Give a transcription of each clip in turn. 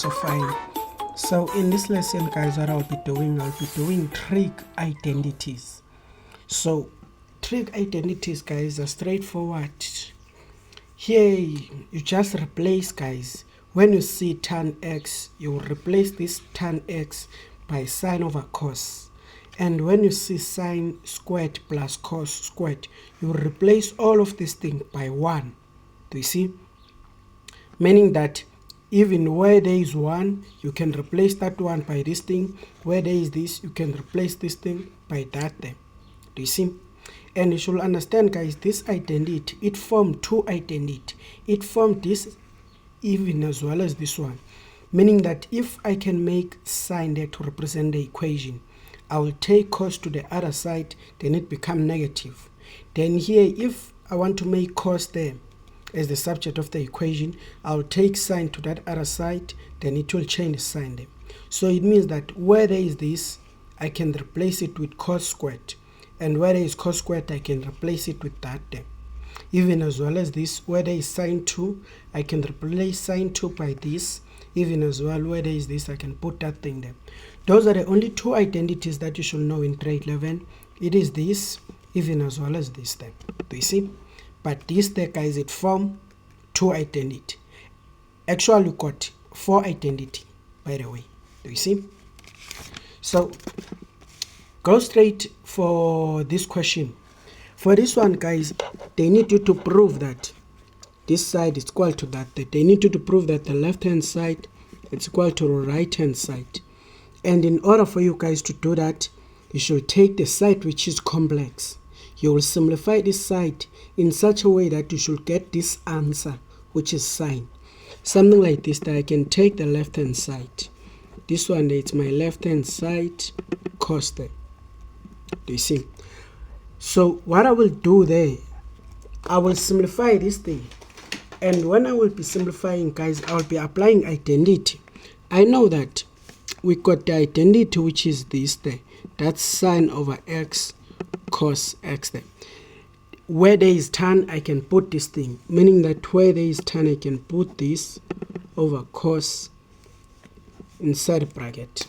also fine. So in this lesson, guys, what I'll be doing trig identities. So trig identities, guys, are straightforward. Here you just replace, guys, when you see tan x, you will replace this tan x by sine over cos. And when you see sine squared plus cos squared, you will replace all of this thing by 1. Do you see? Meaning that even where there is 1, you can replace that 1 by this thing. Where there is this, you can replace this thing by that thing. Do you see? And you should understand, guys, this identity, it formed two identity. It formed this even as well as this one. Meaning that if I can make sine there to represent the equation, I will take cos to the other side, then it become negative. Then here, if I want to make cos there as the subject of the equation, I'll take sine to that other side, then it will change sign there. So it means that where there is this, I can replace it with cos squared. And where there is cos squared, I can replace it with that there. Even as well as this, where there is sine 2, I can replace sine 2 by this. Even as well, where there is this, I can put that thing there. Those are the only two identities that you should know in grade 11. It is this, even as well as this there. Do you see? But this there, guys, it form two identity. Actually, we got 4 identity, by the way. Do you see? So go straight for this question. For this one, guys, they need you to prove that this side is equal to that. They need you to prove that the left hand side is equal to the right hand side. And in order for you guys to do that, you should take the side which is complex. You will simplify this side in such a way that you should get this answer, which is sine. Something like this, that I can take the left hand side. This one, it's my left hand side cos there. Do you see? So what I will do there, I will simplify this thing. And when I will be simplifying, guys, I will be applying identity. I know that we got the identity which is this there. That's sine over x cos x there. Where there is tan, I can put this thing. Meaning that where there is tan, I can put this over cos inside the bracket.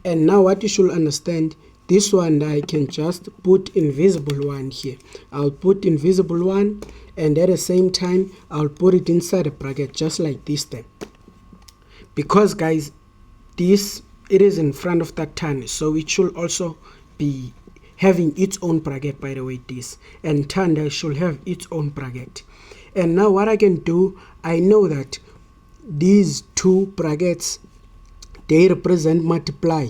And now what you should understand, this one I can just put invisible 1 here. I'll put invisible 1, and at the same time I'll put it inside a bracket just like this then. Because, guys, this, it is in front of that tan, so it should also be having its own bracket, by the way, this. And tan there should have its own bracket. And now what I can do, I know that these two brackets, they represent multiply,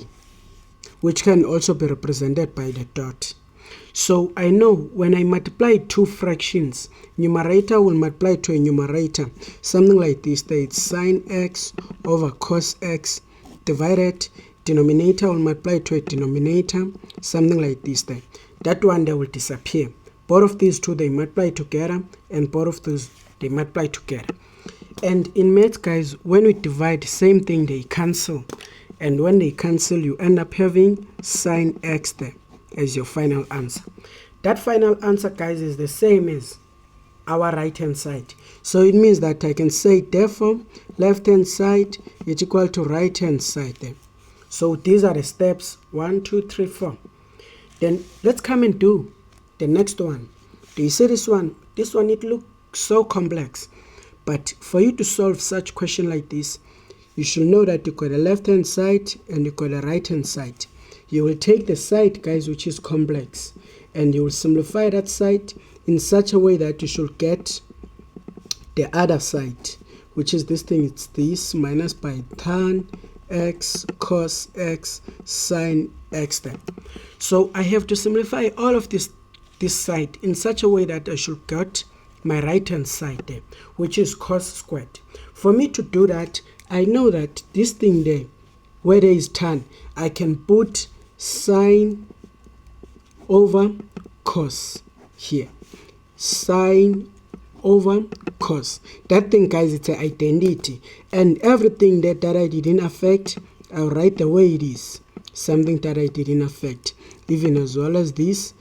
which can also be represented by the dot. So I know when I multiply two fractions, numerator will multiply to a numerator. Something like this, that it's sine x over cos x divided, denominator will multiply to a denominator, something like this there. That one, they will disappear. Both of these two, they multiply together, and both of those, they multiply together. And in maths, guys, when we divide, same thing, they cancel. And when they cancel, you end up having sine x there as your final answer. That final answer, guys, is the same as our right hand side. So it means that I can say, therefore, left hand side is equal to right hand side there. So these are the steps 1, 2, 3, 4. Then let's come and do the next one. Do you see this one? This one, it looks so complex. But for you to solve such question like this, you should know that you got the left hand side and you got the right hand side. You will take the side, guys, which is complex, and you will simplify that side in such a way that you should get the other side, which is this thing. It's this minus by tan x cos x sine x there. So I have to simplify all of this side in such a way that I should get my right hand side there, which is cos squared. For me to do that, I know that this thing there, where there is tan, I can put sine over cos here. Sine over cos. That thing, guys, it's an identity. And everything that I didn't affect, I'll write the way it is. Something that I didn't affect. Even as well as this,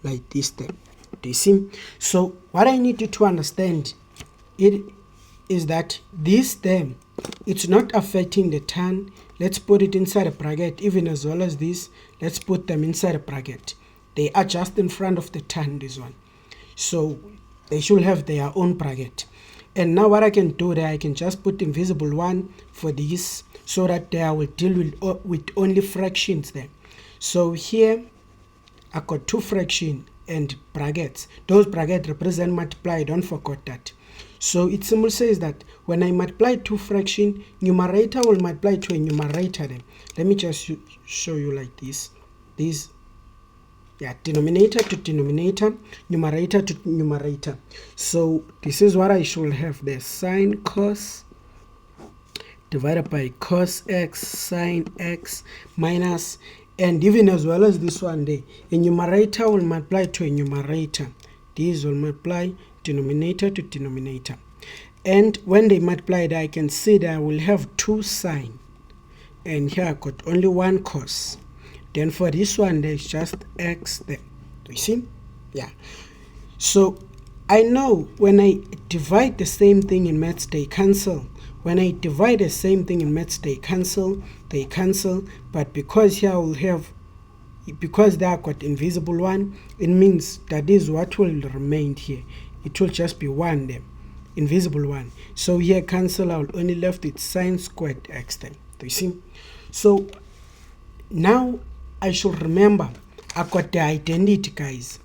like this step. Do you see? So what I need you to understand, it is that this term, it's not affecting the tan. Let's put it inside a bracket, even as well as this. Let's put them inside a bracket. They are just in front of the tan, this one. So they should have their own bracket. And now what I can do there, I can just put invisible 1 for this, so that I will deal with only fractions there. So here I got 2 fractions and brackets. Those brackets represent multiply, don't forget that. So it simply says that when I multiply 2 fractions, numerator will multiply to a numerator then. Let me just show you like this. Denominator to denominator, numerator to numerator. So this is what I should have there. Sine cos divided by cos x sine x minus, and even as well as this one there, a numerator will multiply to a numerator. These will multiply denominator to denominator. And when they multiply, I can see that I will have 2 sine. And here I got only 1 cos. Then for this one, there's just x there. Do you see? Yeah. So I know when I divide the same thing in maths, they cancel. When I divide the same thing in maths, they cancel. But because here I will have, because they are got invisible 1, it means that is what will remain here. It will just be 1 there, invisible 1. So here cancel, I will only left with sine squared x then. Do you see? So now I should remember, I got the identity, guys.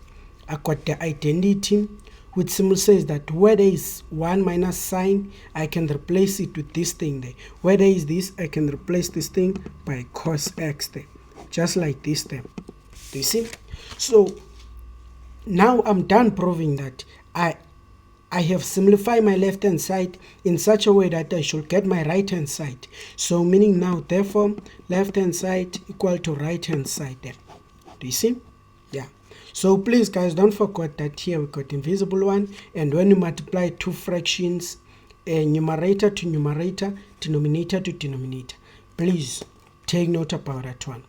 I got the identity, which simply says that where there is 1 minus sine, I can replace it with this thing there. Where there is this, I can replace this thing by cos x there. Just like this there. Do you see? So now I'm done proving that I have simplified my left hand side in such a way that I should get my right hand side. So meaning now, therefore, left hand side equal to right hand side there. Do you see? Yeah. So please, guys, don't forget that here we got invisible 1, and when you multiply 2 fractions, numerator to numerator, denominator to denominator, please take note about that one.